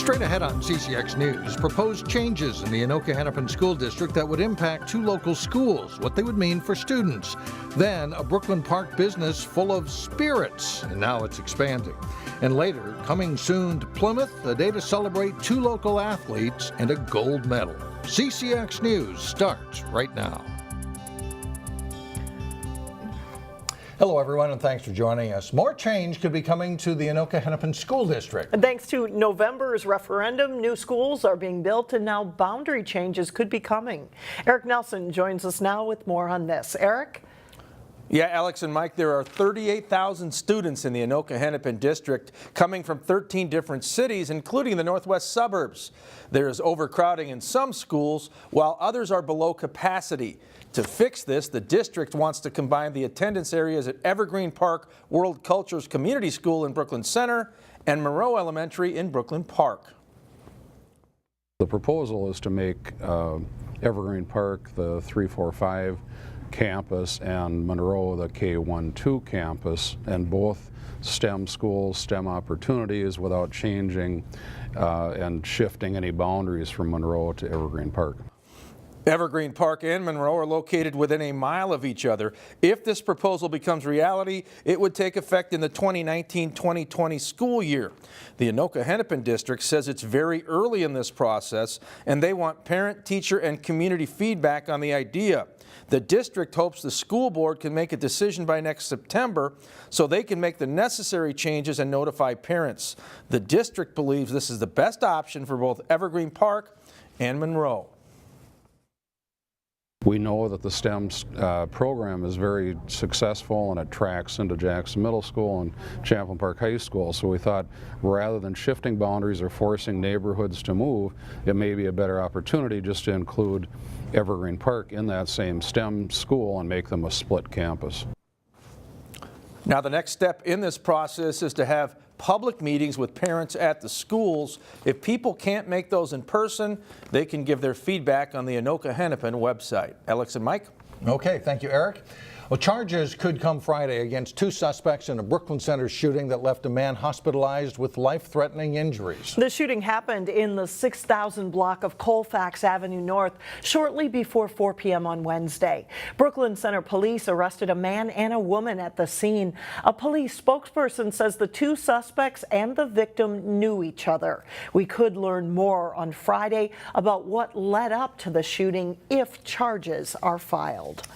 Straight ahead on CCX News, proposed changes in the Anoka-Hennepin School District that would impact 2 local schools, what they would mean for students. Then, a Brooklyn Park business full of spirits, and now it's expanding. And later, coming soon to Plymouth, a day to celebrate 2 local athletes and a gold medal. CCX News starts right now. Hello, everyone, and thanks for joining us. More change could be coming to the Anoka-Hennepin School District. And thanks to November's referendum, new schools are being built and now boundary changes could be coming. Eric Nelson joins us now with more on this. Eric? Yeah, Alex and Mike, there are 38,000 students in the Anoka-Hennepin district coming from 13 different cities, including the northwest suburbs. There is overcrowding in some schools, while others are below capacity. To fix this, the district wants to combine the attendance areas at Evergreen Park World Cultures Community School in Brooklyn Center and Monroe Elementary in Brooklyn Park. The proposal is to make Evergreen Park the 345 campus and Monroe the K12 campus, and both STEM schools, STEM opportunities, without changing and shifting any boundaries from Monroe to Evergreen Park. Evergreen Park and Monroe are located within a mile of each other. If this proposal becomes reality, it would take effect in the 2019-2020 school year. The Anoka-Hennepin district says it's very early in this process, and they want parent, teacher, and community feedback on the idea. The district hopes the school board can make a decision by next September so they can make the necessary changes and notify parents. The district believes this is the best option for both Evergreen Park and Monroe. We know that the STEM program is very successful and it tracks into Jackson Middle School and Champlain Park High School, so we thought rather than shifting boundaries or forcing neighborhoods to move, it may be a better opportunity just to include Evergreen Park in that same STEM school and make them a split campus. Now, the next step in this process is to have public meetings with parents at the schools. If people can't make those in person, they can give their feedback on the Anoka-Hennepin website. Alex and Mike? Okay, thank you, Eric. Well, charges could come Friday against 2 suspects in a Brooklyn Center shooting that left a man hospitalized with life-threatening injuries. The shooting happened in the 6,000 block of Colfax Avenue North shortly before 4 p.m. on Wednesday. Brooklyn Center police arrested a man and a woman at the scene. A police spokesperson says the 2 suspects and the victim knew each other. We could learn more on Friday about what led up to the shooting if charges are filed.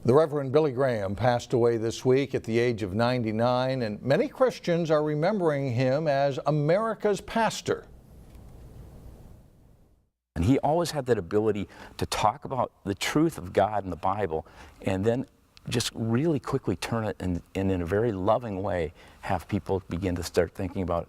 The Reverend Billy Graham passed away this week at the age of 99, and many Christians are remembering him as America's pastor. And he always had that ability to talk about the truth of God and the Bible, and then just really quickly turn it and in a very loving way have people begin to start thinking about,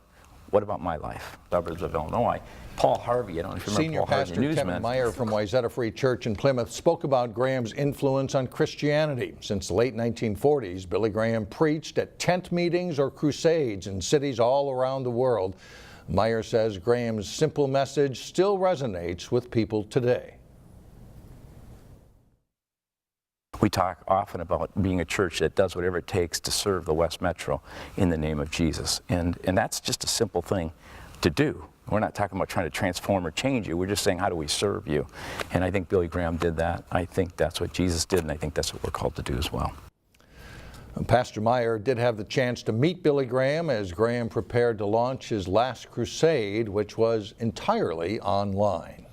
what about my life? Suburbs of Illinois. Paul Harvey, I don't know if you remember Senior Paul Harvey, Pastor newsman. Kevin MEYER from Wayzata Free Church in Plymouth spoke about Graham's influence on Christianity. Since the late 1940s, Billy Graham preached at tent meetings or crusades in cities all around the world. MEYER says Graham's simple message still resonates with people today. We talk often about being a church that does whatever it takes to serve the West Metro in the name of Jesus. And that's just a simple thing to do. We're not talking about trying to transform or change you. We're just saying, how do we serve you? And I think Billy Graham did that. I think that's what Jesus did, and I think that's what we're called to do as well. Pastor MEYER did have the chance to meet Billy Graham as Graham prepared to launch his last crusade, which was entirely online.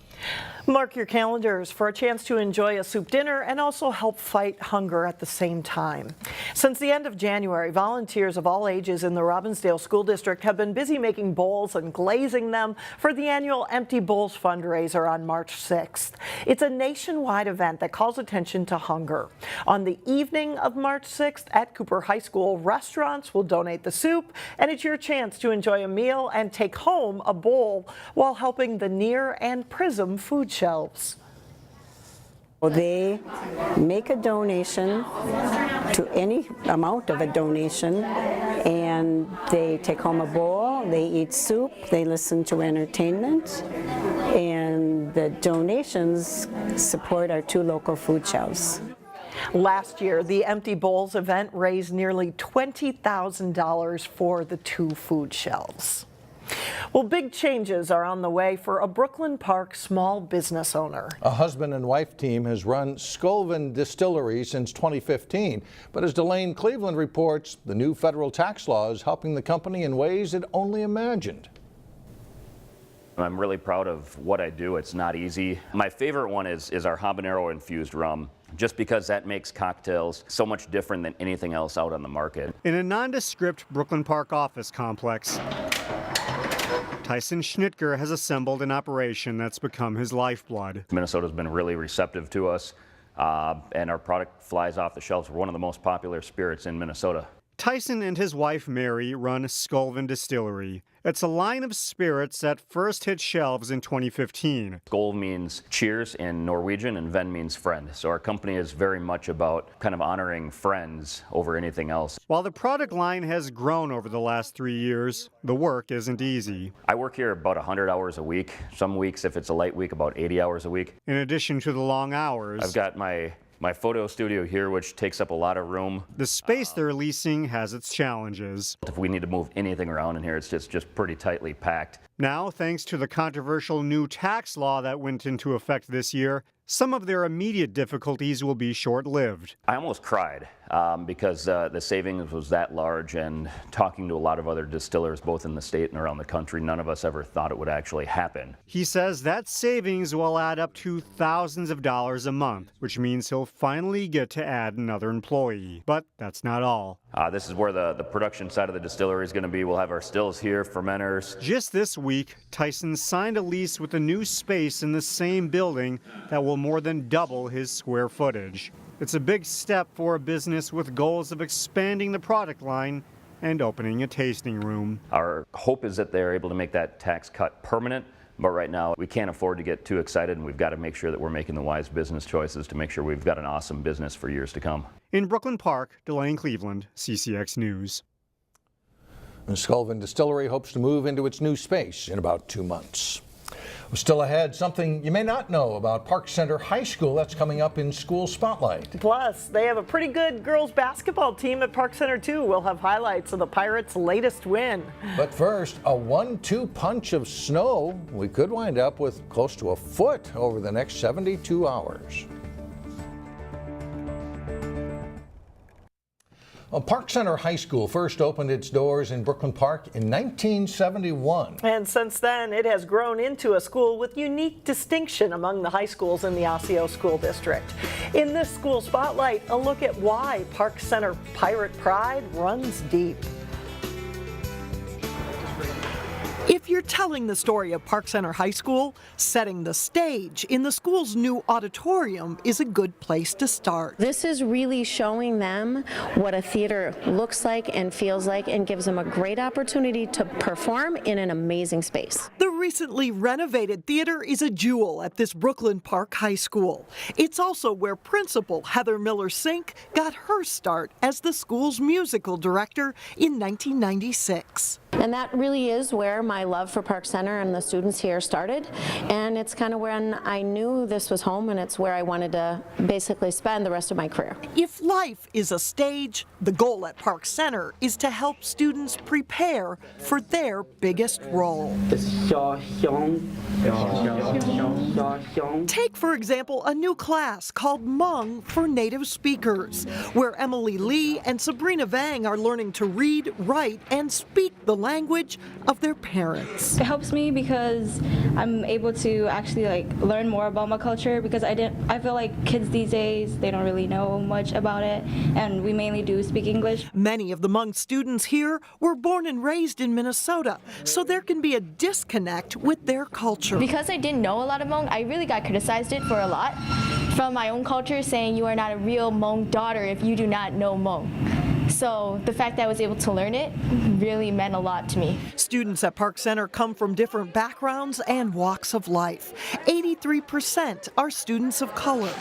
Mark your calendars for a chance to enjoy a soup dinner and also help fight hunger at the same time. Since the end of January, volunteers of all ages in the Robbinsdale School District have been busy making bowls and glazing them for the annual Empty Bowls fundraiser on March 6th. It's a nationwide event that calls attention to hunger. On the evening of March 6th at Cooper High School, restaurants will donate the soup, and it's your chance to enjoy a meal and take home a bowl while helping the Near and Prism food shelves. They make a donation to any amount of a donation, and they take home a bowl, they eat soup, they listen to entertainment, and the donations support our 2 local food shelves. Last year, the Empty Bowls event raised nearly $20,000 for the 2 food shelves. Well, big changes are on the way for a Brooklyn Park small business owner. A husband and wife team has run Skaalvenn Distillery since 2015, but as Delane Cleveland reports, the new federal tax law is helping the company in ways it only imagined. I'm really proud of what I do. It's not easy. My favorite one is our habanero infused rum, just because that makes cocktails so much different than anything else out on the market. In a nondescript Brooklyn Park office complex, TYSON has assembled an operation that's become his lifeblood. Minnesota's been really receptive to us, and our product flies off the shelves. We're one of the most popular spirits in Minnesota. Tyson and his wife Mary run Skaalvenn Distillery. It's a line of spirits that first hit shelves in 2015. Skål means cheers in Norwegian, and Venn means friend. So our company is very much about kind of honoring friends over anything else. While the product line has grown over the last 3 years, the work isn't easy. I work here about 100 hours a week. Some weeks, if it's a light week, about 80 hours a week. In addition to the long hours, I've got my photo studio here, which takes up a lot of room. the space they're leasing has its challenges. If we need to move anything around in here, it's just pretty tightly packed. Now, thanks to the controversial new tax law that went into effect this year, some of their immediate difficulties will be short-lived. I almost cried because the savings was that large, and talking to a lot of other distillers, both in the state and around the country, none of us ever thought it would actually happen. He says that savings will add up to thousands of dollars a month, which means he'll finally get to add another employee. But that's not all. This is where the production side of the distillery is going to be. We'll have our stills here, fermenters. Just this week, Tyson signed a lease with a new space in the same building that will more than double his square footage. It's a big step for a business with goals of expanding the product line and opening a tasting room. Our hope is that they're able to make that tax cut permanent, but right now we can't afford to get too excited, and we've got to make sure that we're making the wise business choices to make sure we've got an awesome business for years to come. In Brooklyn Park, Delane Cleveland, CCX News. The Skaalvenn Distillery hopes to move into its new space in about 2 months. Still ahead, something you may not know about Park Center High School that's coming up in School Spotlight. Plus, they have a pretty good girls basketball team at Park Center too. We'll have highlights of the Pirates' latest win. But first, a 1-2 punch of snow. We could wind up with close to a foot over the next 72 hours. Well, Park Center High School first opened its doors in Brooklyn Park in 1971. And since then, it has grown into a school with unique distinction among the high schools in the Osseo School District. In this School Spotlight, a look at why Park Center Pirate pride runs deep. If you're telling the story of Park Center High School, setting the stage in the school's new auditorium is a good place to start. This is really showing them what a theater looks like and feels like, and gives them a great opportunity to perform in an amazing space. The recently renovated theater is a jewel at this Brooklyn Park High School. It's also where Principal Heather MILLER-CINK got her start as the school's musical director in 1996. And that really is where my love for Park Center and the students here started. And it's kind of when I knew this was home, and it's where I wanted to basically spend the rest of my career. If life is a stage, the goal at Park Center is to help students prepare for their biggest role. Take, for example, a new class called Hmong for Native Speakers, where Emily Lee and Sabrina Vang are learning to read, write, and speak the language of their parents. It helps me because I'm able to actually learn more about my culture, because I feel like kids these days, they don't really know much about it, and we mainly do speak English. Many of the Hmong students here were born and raised in Minnesota, so there can be a disconnect with their culture. Because I didn't know a lot of Hmong, I really got criticized it for a lot from my own culture, saying you are not a real Hmong daughter if you do not know Hmong. So the fact that I was able to learn it really meant a lot to me. Students at Park Center come from different backgrounds and walks of life. 83% are students of color.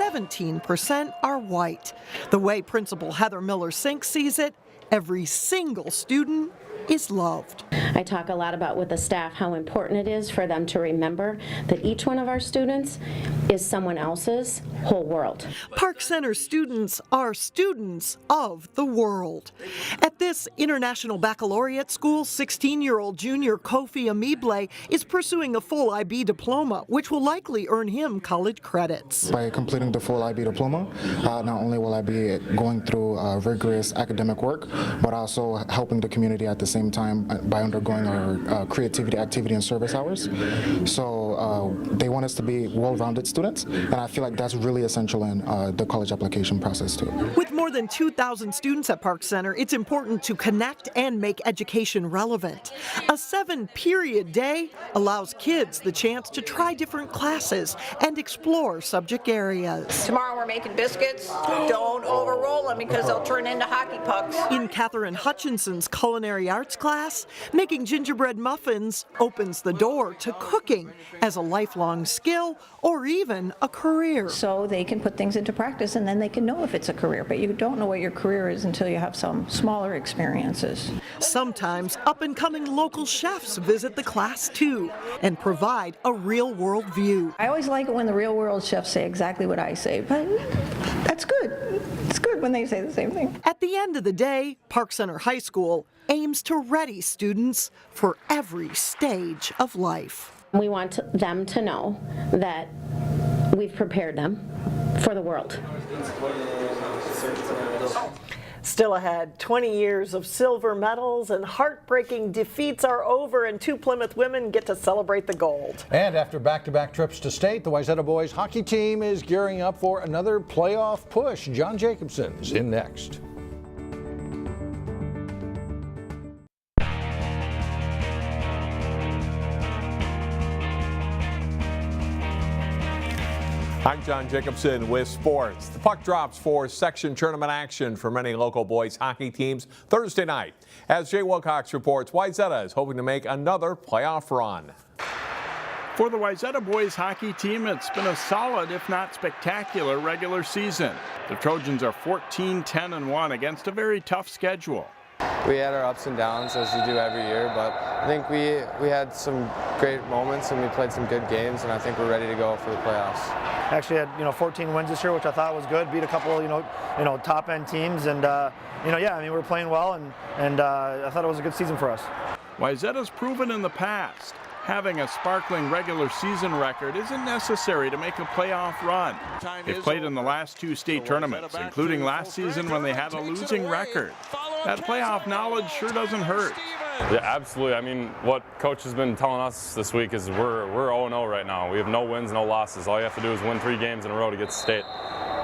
17% are white. The way Principal Heather MILLER-CINK sees it, every single student is loved. I talk a lot about with the staff how important it is for them to remember that each one of our students is someone else's whole world. Park Center students are students of the world. At this International Baccalaureate school, 16-year-old junior Kofi Amible is pursuing a full IB diploma, which will likely earn him college credits. By completing the full IB diploma, not only will I be going through rigorous academic work, but also helping the community at the same time by undergoing our creativity, activity, and service hours. So they want us to be well-rounded students, and I feel like that's really essential in the college application process too. With more than 2,000 students at Park Center, it's important to connect and make education relevant. A 7-period day allows kids the chance to try different classes and explore subject areas. Tomorrow we're making biscuits. Don't overroll them because they'll turn into hockey pucks. In Catherine Hutchinson's culinary arts class, making gingerbread muffins opens the door to cooking as a lifelong skill or even a career. So they can put things into practice and then they can know if it's a career, but you don't know what your career is until you have some smaller experiences. Sometimes up-and-coming local chefs visit the class too and provide a real-world view. I always like it when the real-world chefs say exactly what I say, but that's good. It's good when they say the same thing. At the end of the day, Park Center High School aims to ready students for every stage of life. We want them to know that we've prepared them for the world. Still ahead, 20 years of silver medals and heartbreaking defeats are over, and 2 Plymouth women get to celebrate the gold. And after back-to-back trips to state, the Wayzata boys hockey team is gearing up for another playoff push. John Jacobson is in next. I'm John Jacobson with sports. The puck drops for section tournament action for many local boys hockey teams Thursday night. As Jay Wilcox reports, Wayzata is hoping to make another playoff run. For the Wayzata boys hockey team, it's been a solid, if not spectacular, regular season. The Trojans are 14-10-1 against a very tough schedule. We had our ups and downs as you do every year, but I think we had some great moments and we played some good games, and I think we're ready to go for the playoffs. Actually had 14 wins this year, which I thought was good. Beat a couple top end teams, and we're playing well, and I thought it was a good season for us. Wayzata's proven in the past having a sparkling regular season record isn't necessary to make a playoff run. They've played in the last 2 state tournaments, including last season when they had a losing record. That playoff knowledge sure doesn't hurt. Yeah, absolutely. I mean, what coach has been telling us this week is we're 0-0 right now. We have no wins, no losses. All you have to do is win 3 games in a row to get to state.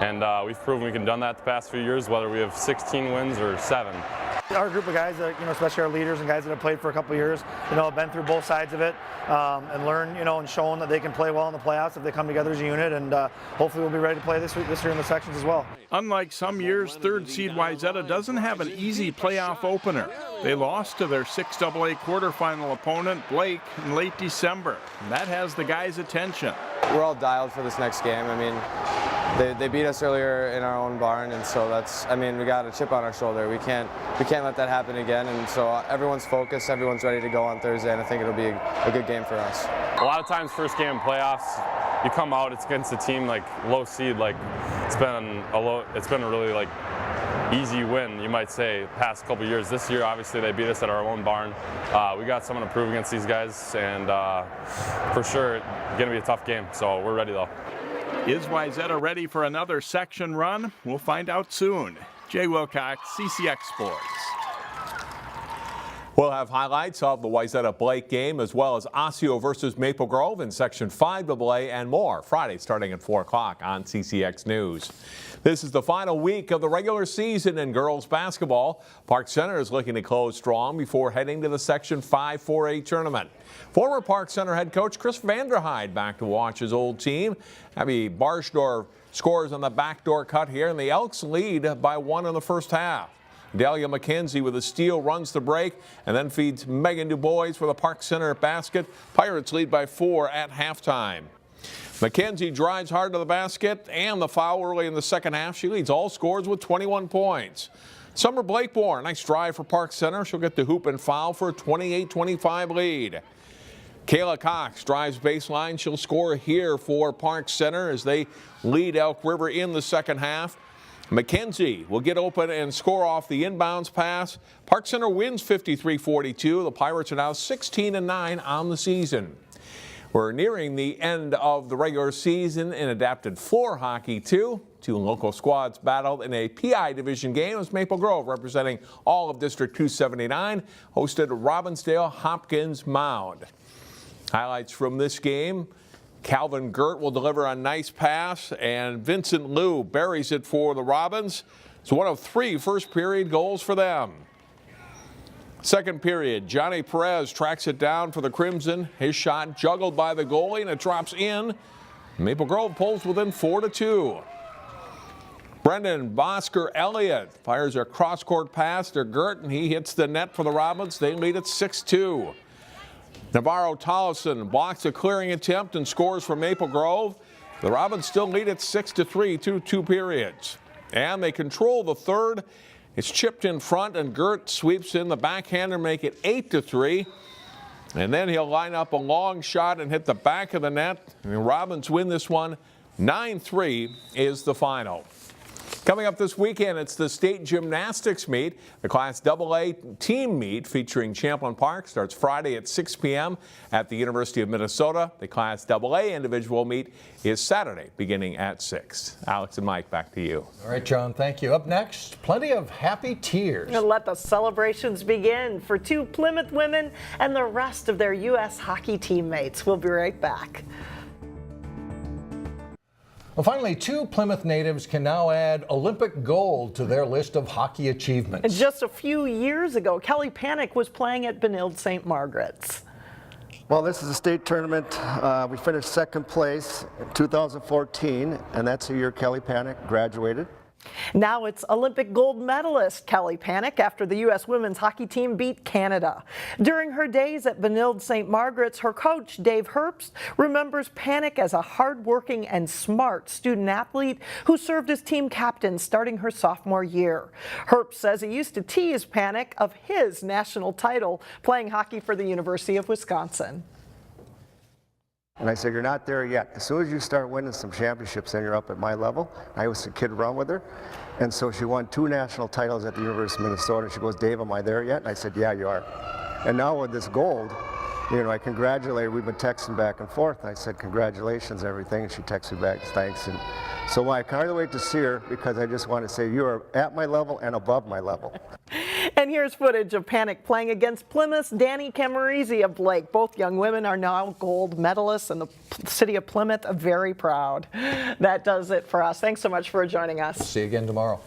And we've proven we can done that the past few years, whether we have 16 wins or 7. Our group of guys, especially our leaders and guys that have played for a couple of years, have been through both sides of it and learned, and shown that they can play well in the playoffs if they come together as a unit. And hopefully we'll be ready to play this year in the sections as well. Unlike some years, 3rd seed Wayzata doesn't have an easy playoff opener. They lost to their 6AA quarterfinal opponent, Blake, in late December. And that has the guys' attention. We're all dialed for this next game. I mean, they beat us earlier in our own barn, and so we got a chip on our shoulder. We can't let that happen again, and so everyone's focused, everyone's ready to go on Thursday, and I think it'll be a good game for us. A lot of times, first game in playoffs, you come out, it's against a team like low seed, like it's been a really easy win, you might say, past couple years. This year, obviously, they beat us at our own barn. We got something to prove against these guys, and for sure, it's going to be a tough game, so we're ready though. Is Wayzata ready for another section run? We'll find out soon. Jay Wilcox, CCX Sports. We'll have highlights of the Wayzata Blake game, as well as Osseo versus Maple Grove in Section 5AA and more Friday starting at 4 o'clock on CCX News. This is the final week of the regular season in girls basketball. Park Center is looking to close strong before heading to the Section 5 4A tournament. Former Park Center head coach Chris Vanderhyde back to watch his old team. Abby Barshdorf scores on the backdoor cut here, and the Elks lead by 1 in the first half. Delia McKenzie with a steal runs the break and then feeds Megan DuBois for the Park Center basket. Pirates lead by 4 at halftime. McKenzie drives hard to the basket and the foul early in the second half. She leads all scorers with 21 points. Summer Blakeborn, nice drive for Park Center. She'll get the hoop and foul for a 28-25 lead. Kayla Cox drives baseline. She'll score here for Park Center as they lead Elk River in the second half. McKenzie will get open and score off the inbounds pass. Park Center wins 53-42. The Pirates are now 16-9 on the season. We're nearing the end of the regular season in adapted floor hockey, too. Two local squads battled in a PI division game as Maple Grove, representing all of District 279, hosted Robbinsdale-Hopkins-Mound. Highlights from this game: Calvin Gert will deliver a nice pass, and Vincent Liu buries it for the Robins. It's one of 3 first-period goals for them. Second period, Johnny Perez tracks it down for the Crimson. His shot juggled by the goalie, and it drops in. Maple Grove pulls within 4-2. Brendan Bosker Elliott fires a cross-court pass to Gert, and he hits the net for the Robins. They lead at 6-2. Navarro Tollefson blocks a clearing attempt and scores for Maple Grove. The Robins still lead at 6-3 through 2 periods. And they control the third. It's chipped in front, and Gert sweeps in the backhander, make it 8-3. And then he'll line up a long shot and hit the back of the net. And the Robins win this one. 9-3 is the final. Coming up this weekend, it's the state gymnastics meet. The Class AA team meet featuring Champlin Park starts Friday at 6 p.m. at the University of Minnesota. The Class AA individual meet is Saturday beginning at 6. Alex and Mike, back to you. All right, John, thank you. Up next, plenty of happy tears. And let the celebrations begin for 2 Plymouth women and the rest of their U.S. hockey teammates. We'll be right back. Well, finally, 2 Plymouth natives can now add Olympic gold to their list of hockey achievements. Just a few years ago, Kelly PANNEK was playing at Benilde St. Margaret's. Well, this is a state tournament. We finished second place in 2014, and that's the year Kelly PANNEK graduated. Now it's Olympic gold medalist Kelly PANNEK after the U.S. women's hockey team beat Canada. During her days at Benilde St. Margaret's, her coach, Dave Herbst, remembers PANNEK as a hardworking and smart student athlete who served as team captain starting her sophomore year. Herbst says he used to tease PANNEK of his national title playing hockey for the University of Wisconsin. And I said, you're not there yet. As soon as you start winning some championships, then you're up at my level. I was a kid around with her. And so she won 2 national titles at the University of Minnesota. She goes, Dave, am I there yet? And I said, yeah, you are. And now with this gold, you know, I congratulate her. We've been texting back and forth. And I said, congratulations, everything. And she texted me back, thanks. And so I can't really wait to see her because I just want to say you are at my level and above my level. And here's footage of PANNEK playing against Plymouth's DANI CAMERANESI of Blake. Both young women are now gold medalists, and the city of Plymouth very proud. That does it for us. Thanks so much for joining us. See you again tomorrow.